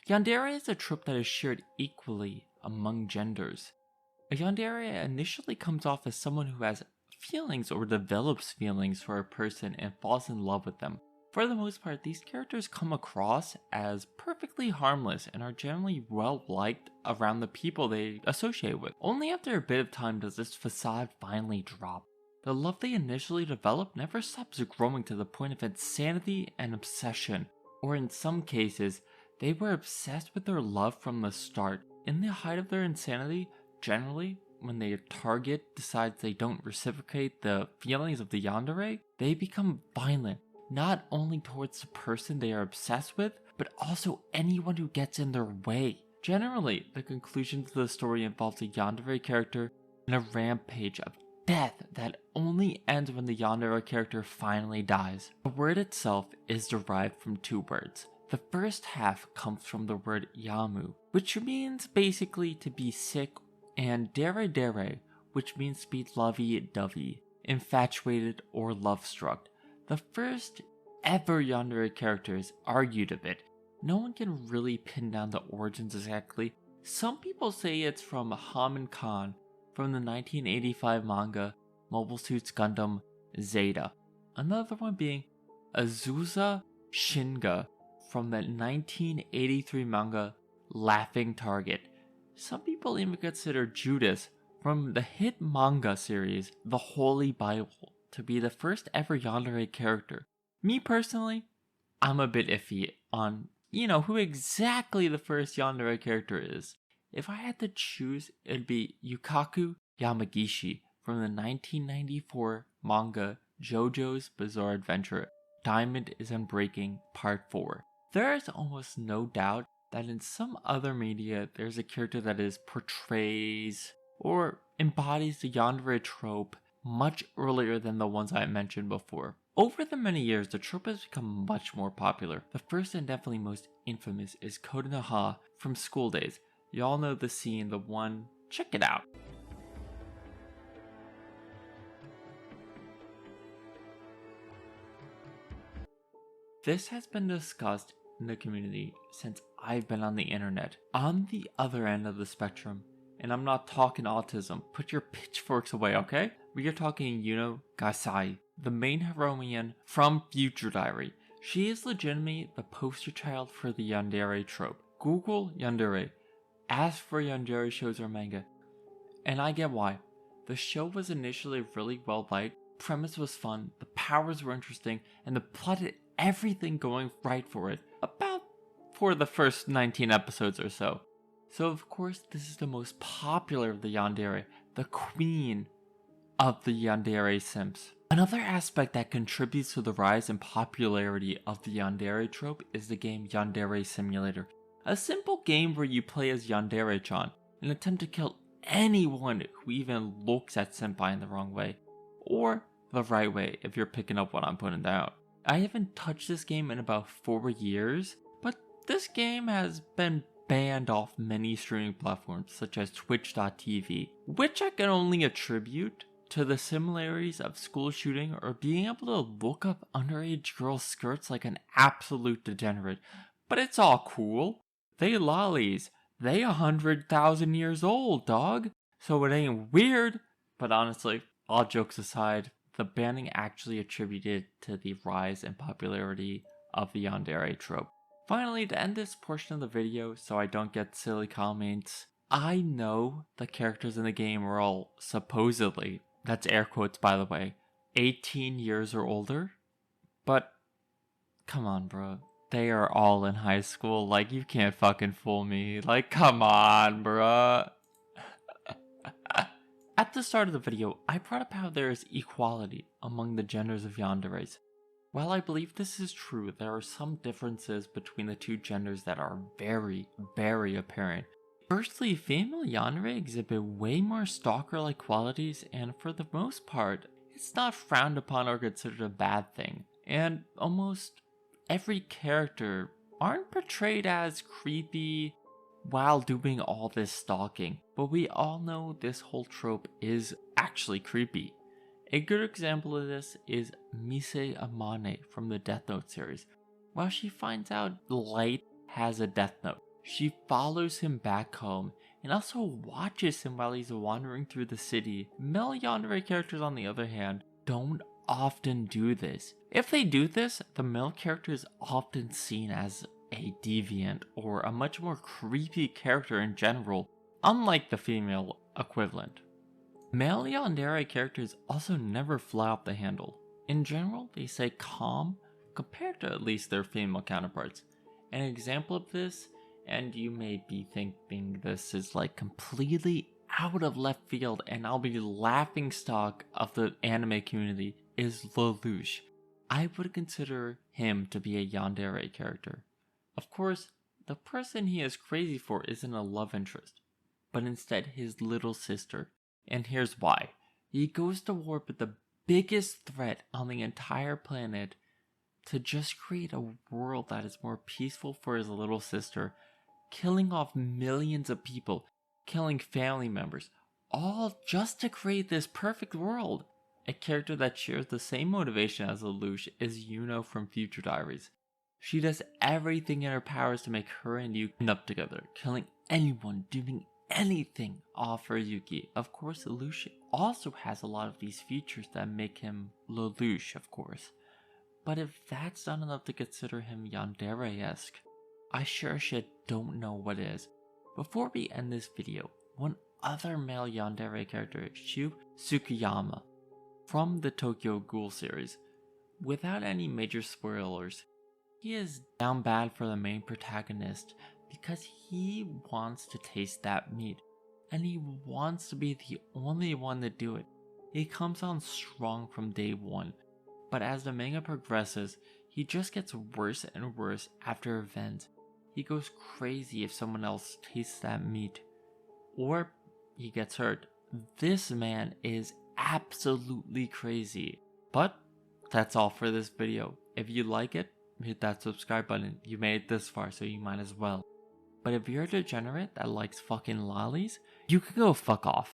Yandere is a trope that is shared equally among genders. A yandere initially comes off as someone who has feelings or develops feelings for a person and falls in love with them. For the most part, these characters come across as perfectly harmless and are generally well liked around the people they associate with. Only after a bit of time does this facade finally drop. The love they initially develop never stops growing to the point of insanity and obsession, or in some cases, they were obsessed with their love from the start. In the height of their insanity, generally, when their target decides they don't reciprocate the feelings of the yandere, they become violent, not only towards the person they are obsessed with, but also anyone who gets in their way. Generally, the conclusion to the story involves a yandere character in a rampage of death that only ends when the yandere character finally dies. The word itself is derived from two words. The first half comes from the word yamu, which means basically to be sick, and dere dere, which means to be lovey-dovey, infatuated, or love-struck. The first ever yandere character is argued a bit. No one can really pin down the origins exactly. Some people say it's from Haman Khan from the 1985 manga Mobile Suits Gundam Zeta. Another one being Azusa Shinga from the 1983 manga Laughing Target. Some people even consider Judas from the hit manga series The Holy Bible to be the first ever yandere character. Me personally, I'm a bit iffy on, who exactly the first yandere character is. If I had to choose, it'd be Yukaku Yamagishi from the 1994 manga Jojo's Bizarre Adventure Diamond is Unbreaking Part 4. There is almost no doubt that in some other media there's a character that portrays or embodies the yandere trope much earlier than the ones I mentioned before. Over the many years, the trope has become much more popular. The first and definitely most infamous is Kodonoha from School Days. Y'all know the scene, the one. Check it out. This has been discussed in the community since I've been on the internet. On the other end of the spectrum, and I'm not talking autism, put your pitchforks away, okay? We are talking Yuno Gasai, the main heroine from Future Diary. She is legitimately the poster child for the yandere trope. Google yandere, ask for yandere shows or manga, and I get why. The show was initially really well liked, premise was fun, the powers were interesting, and the plot had everything going right for it, about for the first 19 episodes or so. So of course this is the most popular of the yandere, the queen of the yandere simps. Another aspect that contributes to the rise in popularity of the yandere trope is the game Yandere Simulator. A simple game where you play as Yandere-chan and attempt to kill anyone who even looks at senpai in the wrong way, or the right way if you're picking up what I'm putting down. I haven't touched this game in about 4 years, but this game has been banned off many streaming platforms such as Twitch.tv, which I can only attribute to the similarities of school shooting or being able to look up underage girls' skirts like an absolute degenerate. But it's all cool. They lollies. They 100,000 years old, dog. So it ain't weird. But honestly, all jokes aside, the banning actually attributed to the rise in popularity of the yandere trope. Finally, to end this portion of the video so I don't get silly comments, I know the characters in the game are all supposedly, that's air quotes by the way, 18 years or older, but come on bro, they are all in high school, like you can't fucking fool me, like come on bro. At the start of the video, I brought up how there is equality among the genders of yanderes. While I believe this is true, there are some differences between the two genders that are very, very apparent. Firstly, female yandere exhibit way more stalker-like qualities, and for the most part, it's not frowned upon or considered a bad thing. And almost every character aren't portrayed as creepy while doing all this stalking, but we all know this whole trope is actually creepy. A good example of this is Mise Amane from the Death Note series. While she finds out Light has a Death Note, She follows him back home and also watches him while he's wandering through the city. Male yandere characters, on the other hand, don't often do this. If they do this, the male character is often seen as a deviant or a much more creepy character in general, unlike the female equivalent. Male yandere characters also never fly off the handle. In general, they stay calm compared to at least their female counterparts. An example of this, and you may be thinking this is like completely out of left field and I'll be laughing stock of the anime community, is Lelouch. I would consider him to be a yandere character. Of course, the person he is crazy for isn't a love interest, but instead his little sister. And here's why. He goes to war with the biggest threat on the entire planet to just create a world that is more peaceful for his little sister, killing off millions of people, killing family members, all just to create this perfect world. A character that shares the same motivation as Lelouch is Yuno from Future Diaries. She does everything in her powers to make her and Yuki end up together, killing anyone, doing anything all for Yuki. Of course, Lelouch also has a lot of these features that make him Lelouch, of course. But if that's not enough to consider him yandere-esque, I sure shit don't know what is. Before we end this video, one other male yandere character is Shu Tsukiyama from the Tokyo Ghoul series. Without any major spoilers, he is down bad for the main protagonist because he wants to taste that meat, and he wants to be the only one to do it. He comes on strong from day one, but as the manga progresses, he just gets worse and worse after events. He goes crazy if someone else tastes that meat, or he gets hurt. This man is absolutely crazy. But that's all for this video. If you like it, hit that subscribe button. You made it this far, so you might as well. But if you're a degenerate that likes fucking lollies, you can go fuck off.